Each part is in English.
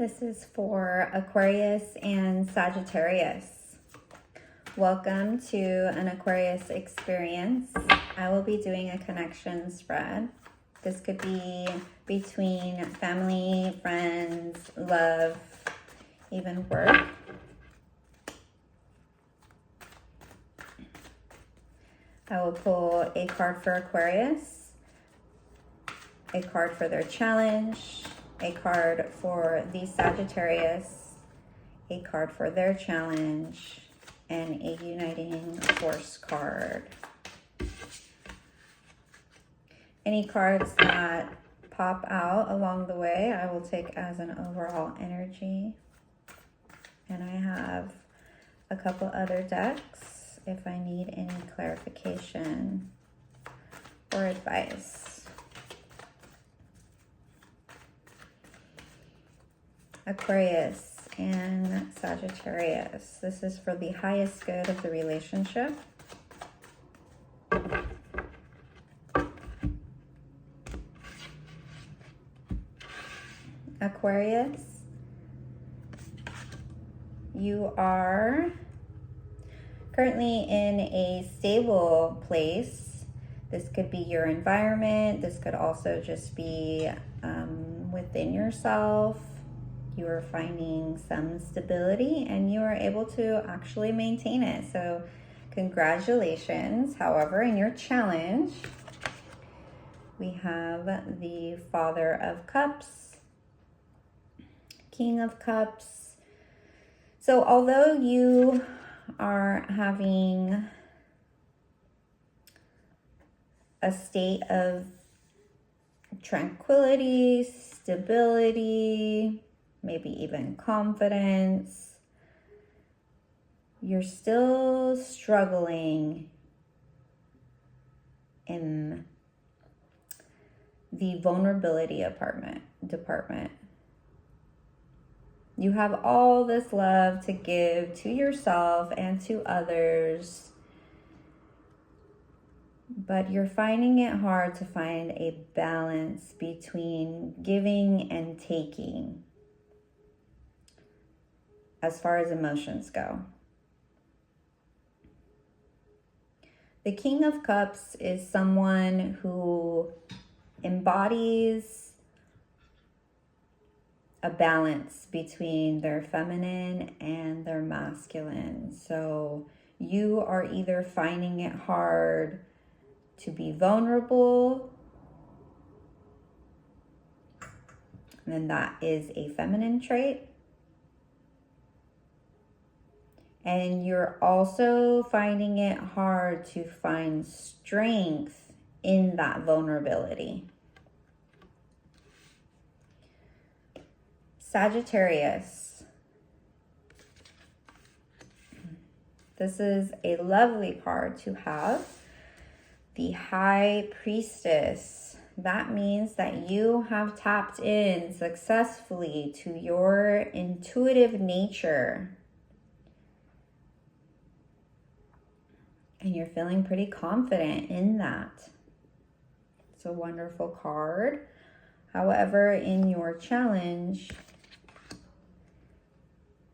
This is for Aquarius and Sagittarius. Welcome to an Aquarius experience. I will be doing a connection spread. This could be between family, friends, love, even work. I will pull a card for Aquarius, a card for their challenge, a card for the Sagittarius, a card for their challenge, and a uniting force card. Any cards that pop out along the way, I will take as an overall energy. And I have a couple other decks if I need any clarification or advice. Aquarius and Sagittarius. This is for the highest good of the relationship. Aquarius, you are currently in a stable place. This could be your environment. This could also just be within yourself. You are finding some stability and you are able to actually maintain it. So congratulations. However, in your challenge, we have the Father of Cups, King of Cups. So although you are having a state of tranquility, stability, maybe even confidence, you're still struggling in the vulnerability department. You have all this love to give to yourself and to others, but you're finding it hard to find a balance between giving and taking as far as emotions go. The King of Cups is someone who embodies a balance between their feminine and their masculine. So you are either finding it hard to be vulnerable, and that is a feminine trait. And you're also finding it hard to find strength in that vulnerability. Sagittarius. This is a lovely card to have. The High Priestess. That means that you have tapped in successfully to your intuitive nature. And you're feeling pretty confident in that. It's a wonderful card. However, in your challenge,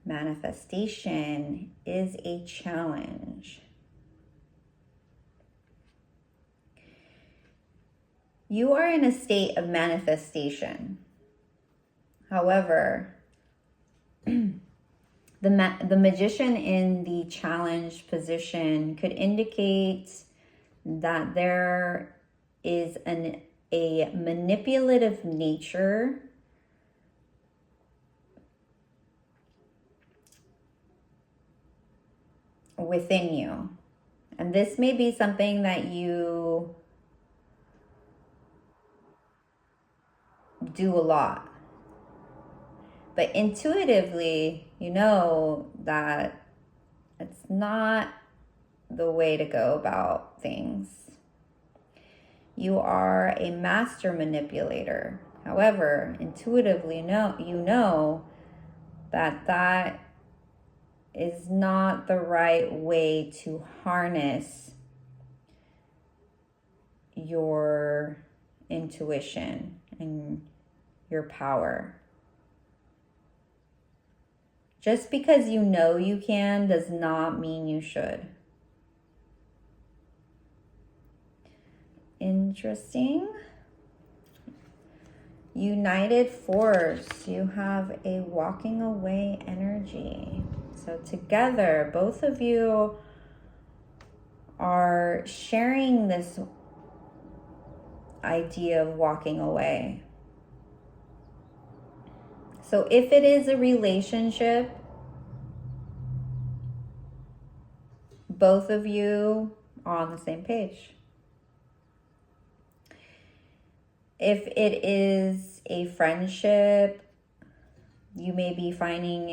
manifestation is a challenge. You are in a state of manifestation. However, the magician in the challenge position could indicate that there is a manipulative nature within you. And this may be something that you do a lot. But intuitively, you know that it's not the way to go about things. You are a master manipulator. However, intuitively you know that that is not the right way to harness your intuition and your power. Just because you know you can does not mean you should. Interesting. United force. You have a walking away energy. So together, both of you are sharing this idea of walking away. So if it is a relationship, both of you are on the same page. If it is a friendship, you may be finding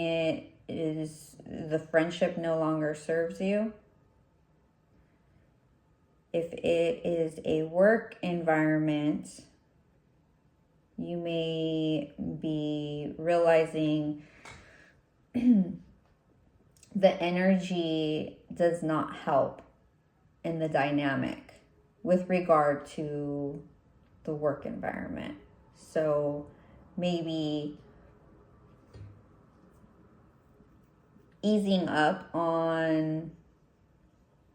the friendship no longer serves you. If it is a work environment, you may be realizing the energy does not help in the dynamic with regard to the work environment. So maybe easing up on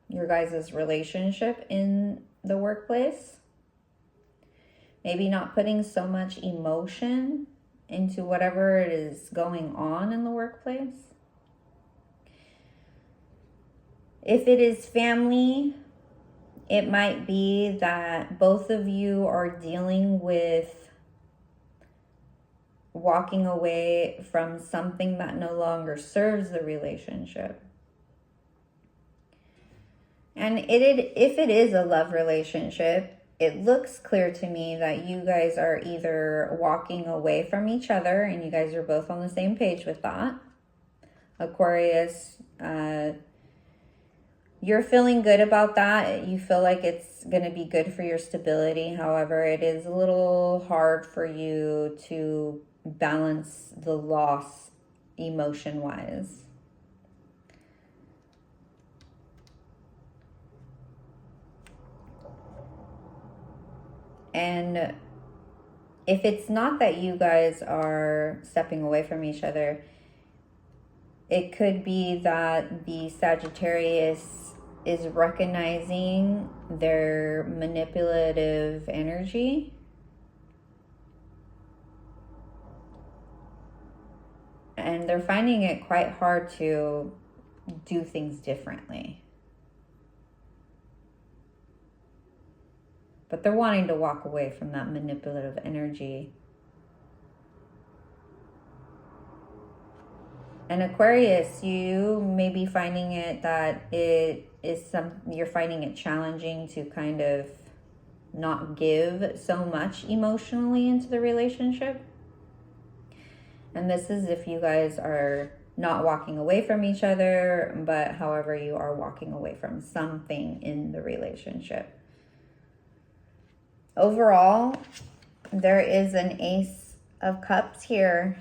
your guys' relationship in the workplace. Maybe not putting so much emotion into whatever it is going on in the workplace. If it is family, it might be that both of you are dealing with walking away from something that no longer serves the relationship. And if it is a love relationship, it looks clear to me that you guys are either walking away from each other, and you guys are both on the same page with that. Aquarius, you're feeling good about that. You feel like it's going to be good for your stability. However, it is a little hard for you to balance the loss emotion-wise. And if it's not that you guys are stepping away from each other, it could be that the Sagittarius is recognizing their manipulative energy. And they're finding it quite hard to do things differently. But they're wanting to walk away from that manipulative energy. And Aquarius, you may be finding it that you're finding it challenging to kind of not give so much emotionally into the relationship. And this is if you guys are not walking away from each other, but however, you are walking away from something in the relationship. Overall, there is an Ace of Cups here,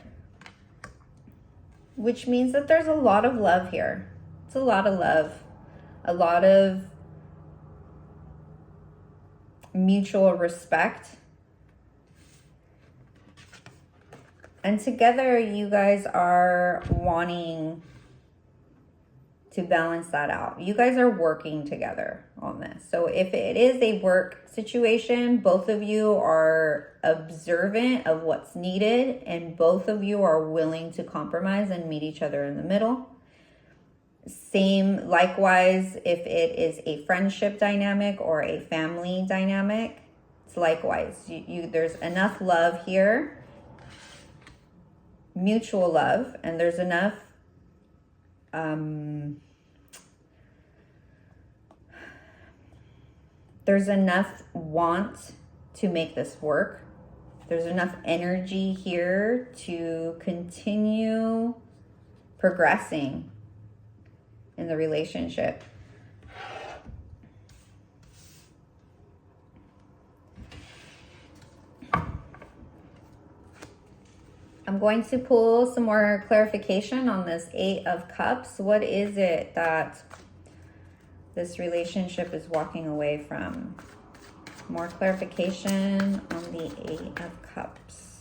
which means that there's a lot of love here. It's a lot of love, a lot of mutual respect. And together, you guys are wanting to balance that out. You guys are working together on this. So if it is a work situation, both of you are observant of what's needed, and both of you are willing to compromise and meet each other in the middle. Same, likewise, if it is a friendship dynamic or a family dynamic, it's likewise. There's enough love here, mutual love, and there's enough want to make this work. There's enough energy here to continue progressing in the relationship. I'm going to pull some more clarification on this Eight of Cups. What is it that this relationship is walking away from? More clarification on the Eight of Cups.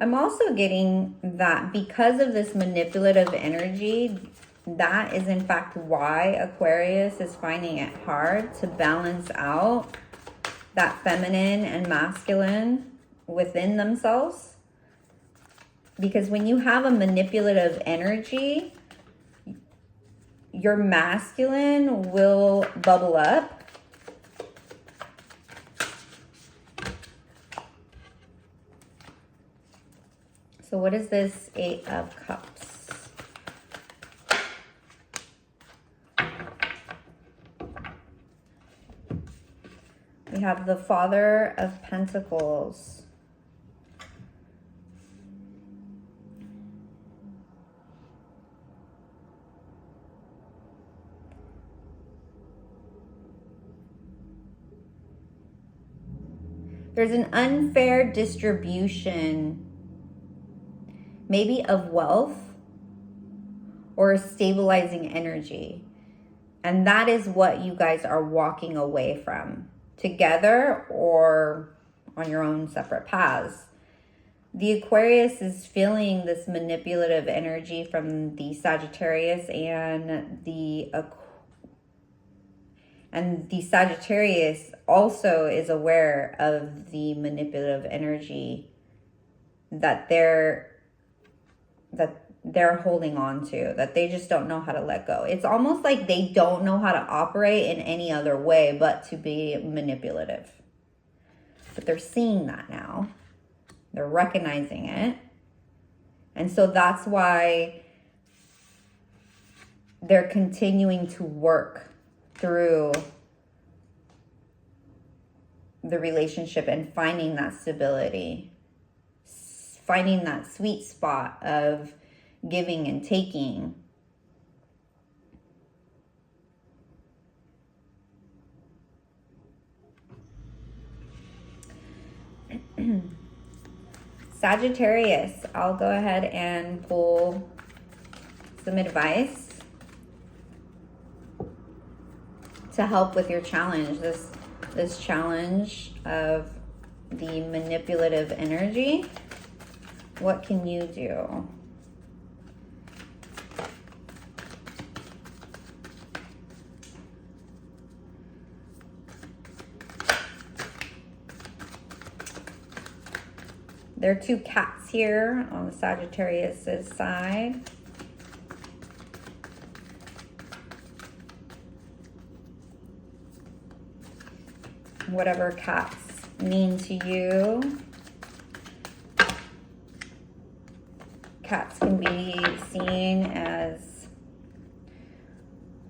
I'm also getting that because of this manipulative energy, that is in fact why Aquarius is finding it hard to balance out that feminine and masculine within themselves. Because when you have a manipulative energy, your masculine will bubble up. So what is this Eight of Cups? We have the Father of Pentacles. There's an unfair distribution, maybe of wealth or a stabilizing energy. And that is what you guys are walking away from, together or on your own separate paths. The Aquarius is feeling this manipulative energy from the Sagittarius, and the Sagittarius also is aware of the manipulative energy that they're holding on to, that they just don't know how to let go. It's almost like they don't know how to operate in any other way but to be manipulative. But they're seeing that now. They're recognizing it. And so that's why they're continuing to work through the relationship and finding that stability, finding that sweet spot of giving and taking. Sagittarius, I'll go ahead and pull some advice to help with your challenge, this challenge of the manipulative energy. What can you do? There are two cats here on the Sagittarius' side. Whatever cats mean to you. Cats can be seen as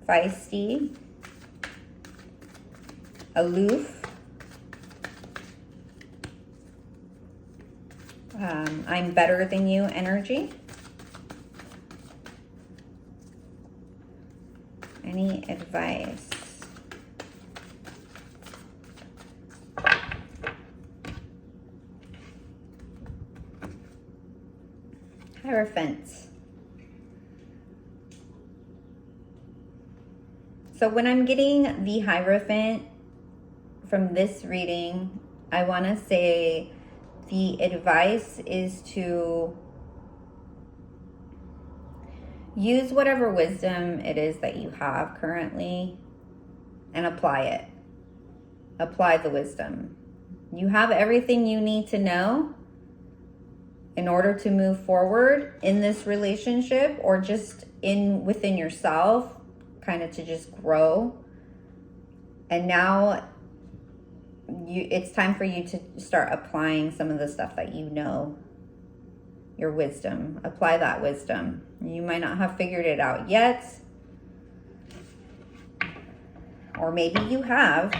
feisty, aloof, I'm better than you energy. Any advice? Hierophant. So when I'm getting the Hierophant from this reading, I want to say the advice is to use whatever wisdom it is that you have currently and apply it. Apply the wisdom. You have everything you need to know in order to move forward in this relationship, or just within yourself, kind of to just grow. And now it's time for you to start applying some of the stuff that you know, your wisdom. Apply that wisdom. You might not have figured it out yet, or maybe you have,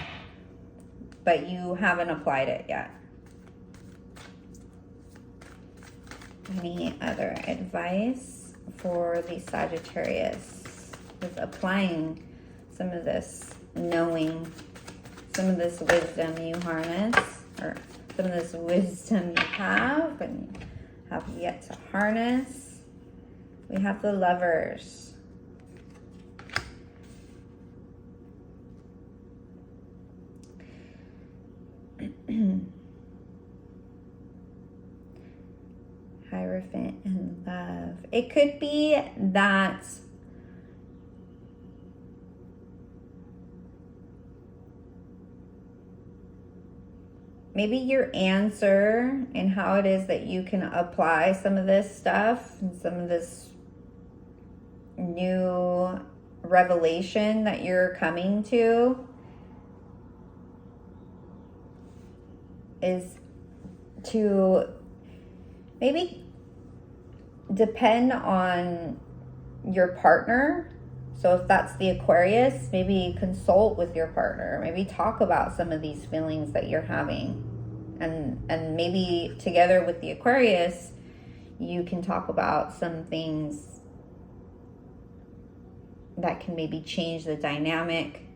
but you haven't applied it yet. Any other advice for the Sagittarius with applying some of this knowing, some of this wisdom you harness, or some of this wisdom you have and have yet to harness? We have the Lovers. Hierophant and Love. It could be that maybe your answer and how it is that you can apply some of this stuff and some of this new revelation that you're coming to is to maybe depend on your partner. So if that's the Aquarius, maybe consult with your partner, maybe talk about some of these feelings that you're having, and maybe together with the Aquarius you can talk about some things that can maybe change the dynamic.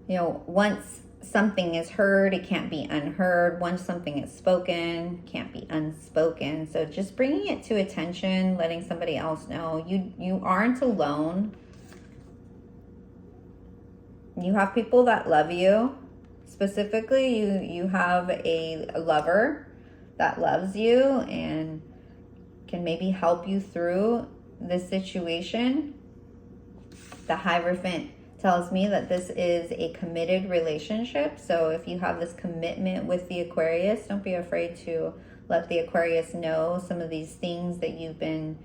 You know, once something is heard, it can't be unheard. Once something is spoken, it can't be unspoken. So just bringing it to attention, letting somebody else know you aren't alone. You have people that love you. Specifically, you have a lover that loves you and can maybe help you through this situation. The Hierophant tells me that this is a committed relationship. So if you have this commitment with the Aquarius, don't be afraid to let the Aquarius know some of these things that you've been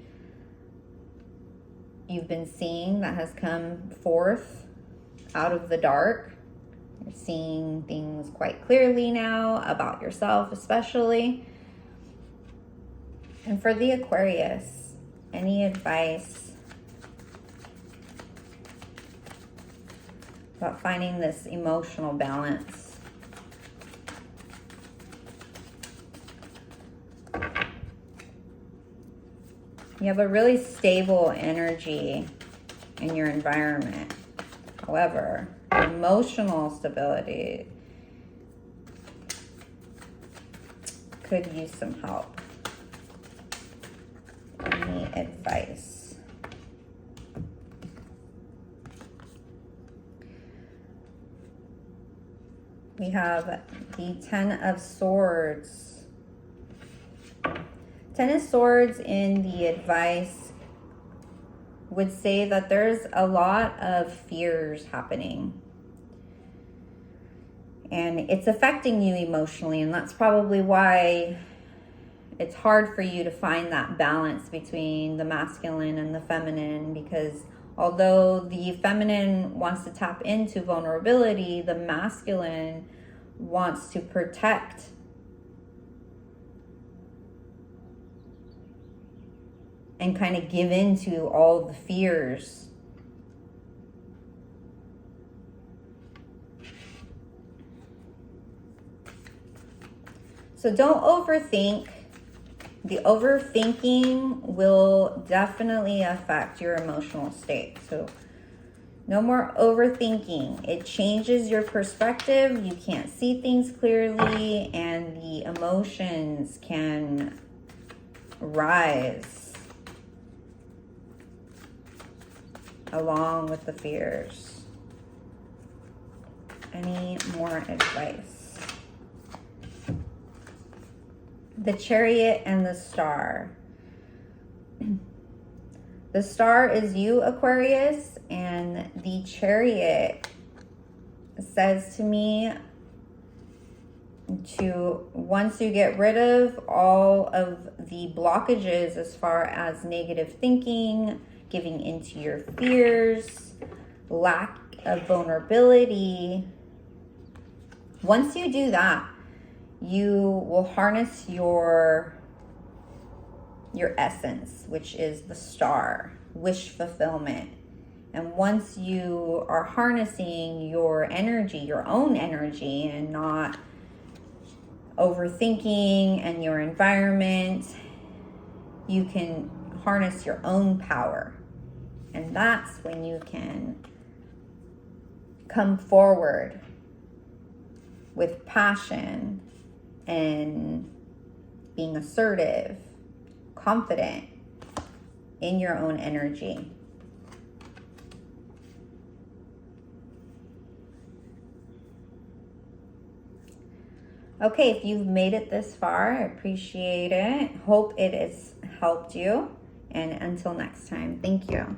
seeing that has come forth out of the dark. You're seeing things quite clearly now about yourself, especially. And for the Aquarius, any advice about finding this emotional balance? You have a really stable energy in your environment. However, emotional stability could use some help. Any advice? We have the Ten of Swords. Ten of Swords in the advice would say that there's a lot of fears happening. And it's affecting you emotionally, and that's probably why it's hard for you to find that balance between the masculine and the feminine, because although the feminine wants to tap into vulnerability, the masculine wants to protect. And kind of give in to all the fears. So don't overthink. The overthinking will definitely affect your emotional state. So no more overthinking. It changes your perspective. You can't see things clearly, and the emotions can rise along with the fears. Any more advice? The Chariot and the Star. The Star is you, Aquarius, and the Chariot says to me to, once you get rid of all of the blockages as far as negative thinking, giving into your fears, lack of vulnerability, once you do that, you will harness your essence, which is the Star, wish fulfillment. And once you are harnessing your energy, your own energy, and not overthinking and your environment, you can harness your own power. And that's when you can come forward with passion and being assertive, confident in your own energy. Okay, if you've made it this far, I appreciate it. Hope it has helped you. And until next time, thank you.